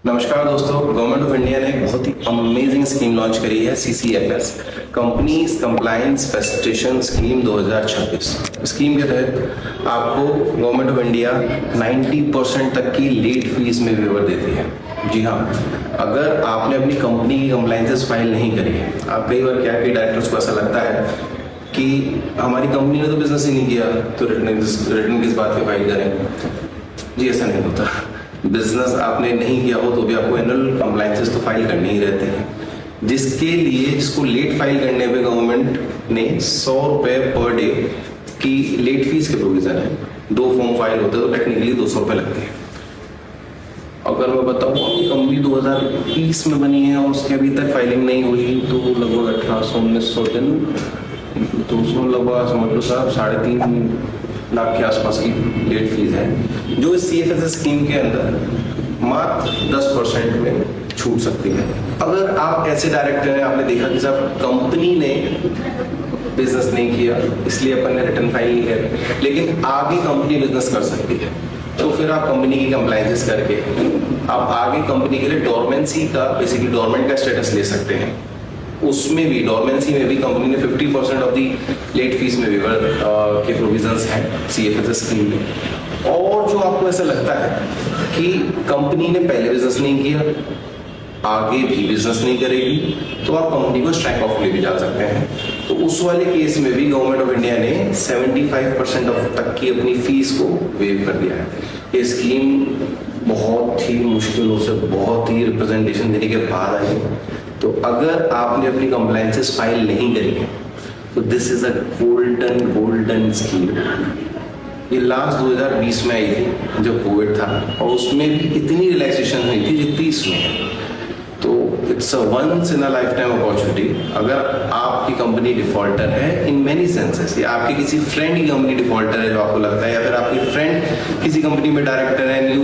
नमस्कार दोस्तों, government of India ने एक बहुत ही अमेजिंग स्कीम लॉन्च करी है, CCFS companies compliance facilitation scheme 2026। Scheme के तहत आपको गवर्नमेंट ऑफ इंडिया 90% तक की लेट फीस में वेवर देती है। जी हाँ, अगर आपने अपनी कंपनी की कंप्लायंसेस फाइल नहीं करी है, आप कई बार क्या कि डायरेक्टर्स को ऐसा लगता है कि हमारी कंपनी ने तो बिजनेस ही नहीं किया, तो रिटर्न किस बात की फाइल करें। जी ऐसा नहीं होता। बिजनेस आपने नहीं किया हो तो भी आपको एनुअल कंप्लायंसेस तो फाइल करनी ही रहती है, जिसको लेट फाइल करने पे गवर्नमेंट ने 100 रुपये पर डे की लेट फीस के प्रोविजन है। 2 फॉर्म फाइल होते हैं तो टेक्निकली 200 रुपये लगते हैं। अगर मैं बताऊँ आपकी कंपनी 2020 में बनी है और उसके अभी तक फाइलिंग नहीं हुई तो लगभग 1800-1900 दिन 200 लगभग समझ लो साहब 3.5 लाख के आसपास की लेट फीस है, जो इस CFS स्कीम के अंदर मात्र 10% में छूट सकती है। अगर आप ऐसे डायरेक्टर हैं, आपने देखा कि साहब कंपनी ने बिजनेस नहीं किया इसलिए अपन ने रिटर्न फाइल नहीं किया, लेकिन आगे कंपनी बिजनेस कर सकती है, तो फिर आप कंपनी की कंप्लायंसेस करके आप आगे कंपनी के लिए डोरमेंसी का बेसिकली डोरमेंट का स्टेटस ले सकते हैं। उसमें भी डोरमेंसी में भी कंपनी ने 50% ऑफ दी लेट फीस में वेवर के प्रोविजंस हैं CFS स्कीम में। और जो आपको ऐसा लगता है कि कंपनी ने पहले बिजनेस नहीं किया, आगे भी बिजनेस नहीं करेगी, तो आप कंपनी को स्ट्राइक ऑफ ले भी जा सकते हैं। तो उस वाले केस में भी गवर्नमेंट ऑफ इंडिया ने 75% तक की अपनी फीस को वेव कर दिया है। ये स्कीम बहुत ही मुश्किलों से बहुत ही रिप्रेजेंटेशन देने के बाद आई है। तो अगर आपने अपनी कंप्लायंसेस फाइल नहीं करी है तो this is a golden scheme. ये लास्ट 2020 में आई थी जब कोविड था, और उसमें भी इतनी रिलैक्सेशन हुई थी जितनी इसमें है। तो it's a once in a lifetime opportunity. अगर आपकी कंपनी डिफॉल्टर है इन मेनी सेंसेस, या आपके किसी फ्रेंड की कंपनी डिफॉल्टर है जो आपको लगता है, या फिर आपकी फ्रेंड किसी कंपनी में डायरेक्टर है and you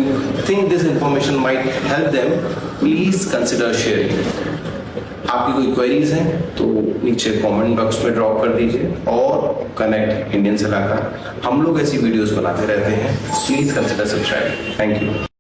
think this information might help them, please consider sharing. आपकी कोई क्वेरीज हैं तो नीचे कमेंट बॉक्स में ड्रॉप कर दीजिए, और कनेक्ट इंडियन सलाहकार हम लोग ऐसी वीडियोस बनाते रहते हैं। Please consider subscribe. Thank you.